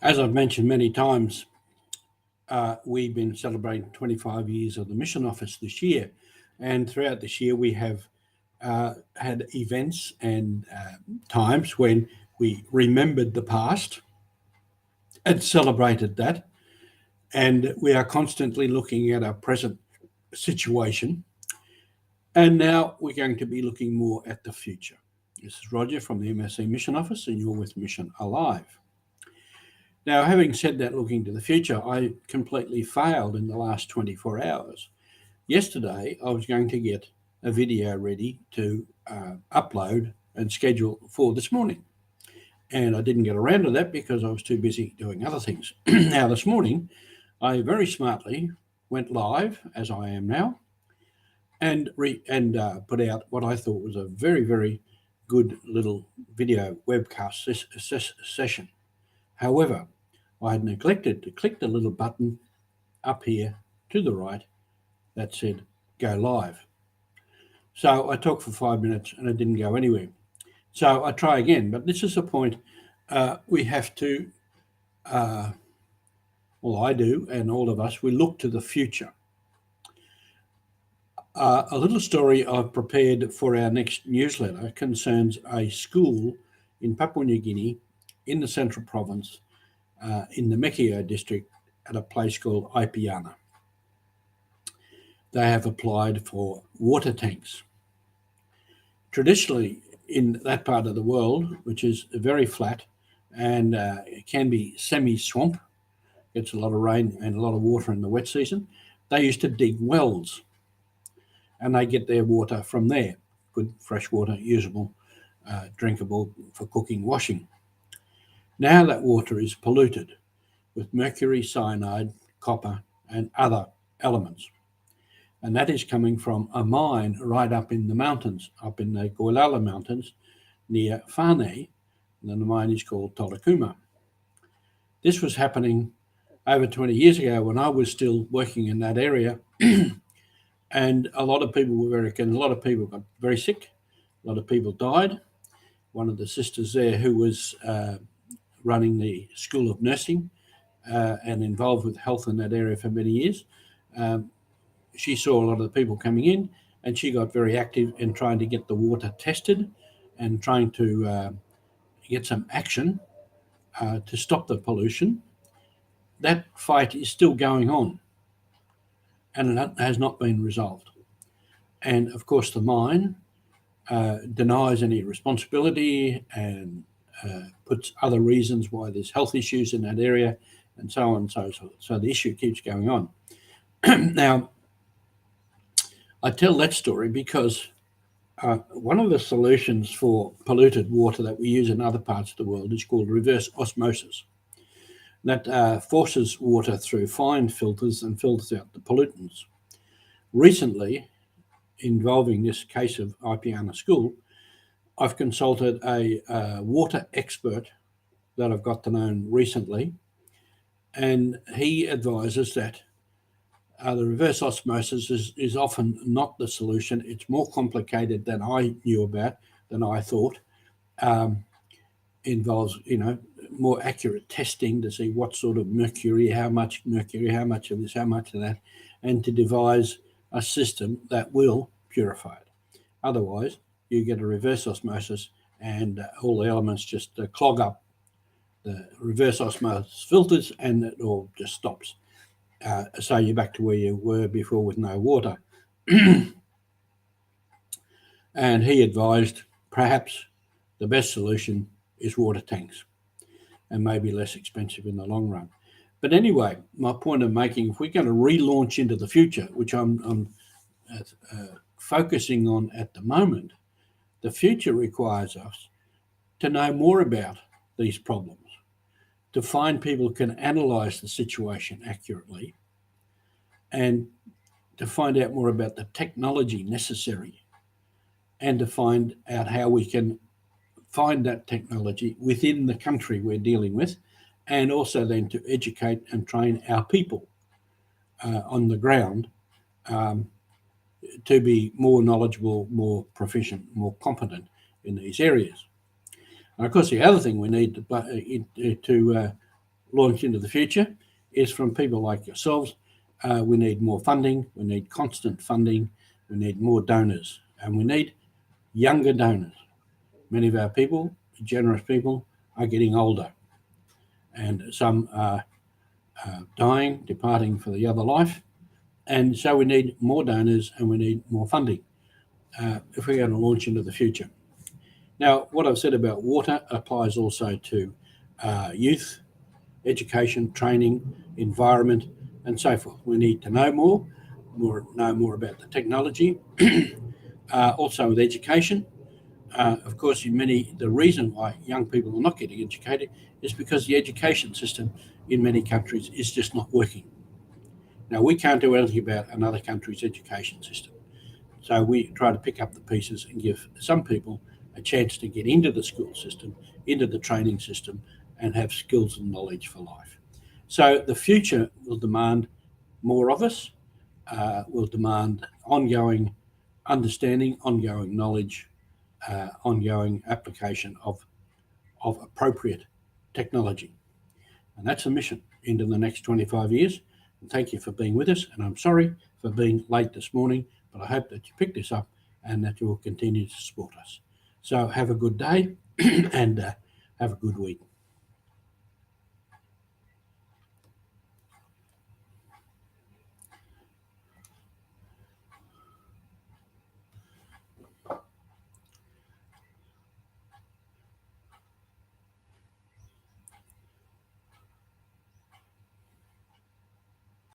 As I've mentioned many times, we've been celebrating 25 years of the Mission Office this year. And throughout this year, we have had events and times when we remembered the past and celebrated that. And we are constantly looking at our present situation. And now we're going to be looking more at the future. This is Roger from the MSC Mission Office, and you're with Mission Alive. Now, having said that, looking to the future, I completely failed in the last 24 hours. Yesterday, I was going to get a video ready to upload and schedule for this morning. And I didn't get around to that because I was too busy doing other things. Now, this morning, I very smartly went live, as I am now, and put out what I thought was a very, very good little video webcast session. However, I had neglected to click the little button up here to the right that said go live. So I talked for 5 minutes and it didn't go anywhere. So I try again, but this is a point we have to, well, I do, and all of us, we look to the future. A little story I've prepared for our next newsletter concerns a school in Papua New Guinea in the Central Province in the Mekio district at a place called Ipiana. They have applied for water tanks. Traditionally, in that part of the world, which is very flat and it can be semi-swamp, gets a lot of rain and a lot of water in the wet season, they used to dig wells and they get their water from there. Good fresh water, usable, drinkable for cooking, washing. Now that water is polluted with mercury, cyanide, copper, and other elements. And that is coming from a mine right up in the mountains, up in the Goilala Mountains near Fane, and the mine is called Tolokuma. This was happening over 20 years ago when I was still working in that area. And a lot of people were a lot of people got very sick, a lot of people died. One of the sisters there who was running the School of Nursing and involved with health in that area for many years, she saw a lot of the people coming in and she got very active in trying to get the water tested and trying to get some action to stop the pollution. That fight is still going on and it has not been resolved. And of course, the mine denies any responsibility and puts other reasons why there's health issues in that area and so on and so forth. So the issue keeps going on. Now, I tell that story because one of the solutions for polluted water that we use in other parts of the world is called reverse osmosis. That forces water through fine filters and filters out the pollutants. Recently, involving this case of Ipiana School, I've consulted a water expert that I've got to know recently, and he advises that the reverse osmosis is often not the solution. It's more complicated than I knew about, than I thought. Involves, more accurate testing to see what sort of mercury, how much of this, how much of that, and to devise a system that will purify it. Otherwise, you get a reverse osmosis and all the elements just clog up the reverse osmosis filters and it all just stops. So you're back to where you were before with no water. And he advised perhaps the best solution is water tanks and maybe less expensive in the long run. But anyway, my point of making, if we're going to relaunch into the future, which I'm focusing on at the moment, the future requires us to know more about these problems, to find people who can analyse the situation accurately, and to find out more about the technology necessary, and to find out how we can find that technology within the country we're dealing with, and also then to educate and train our people on the ground to be more knowledgeable, more proficient, more competent in these areas. And of course, the other thing we need to launch into the future is from people like yourselves. We need more funding, we need constant funding, we need more donors, and we need younger donors. Many of our people, generous people, are getting older, and some are dying, departing for the other life, and so we need more donors and we need more funding if we're going to launch into the future. Now, what I've said about water applies also to youth, education, training, environment, and so forth. We need to know more about the technology. Also with education, of course, the reason why young people are not getting educated is because the education system in many countries is just not working. Now, we can't do anything about another country's education system. So we try to pick up the pieces and give some people a chance to get into the school system, into the training system, and have skills and knowledge for life. So the future will demand more of us, will demand ongoing understanding, ongoing knowledge, ongoing application of appropriate technology. And that's a mission into the next 25 years. And thank you for being with us. And I'm sorry for being late this morning, but I hope that you picked this up and that you will continue to support us. So have a good day and have a good week.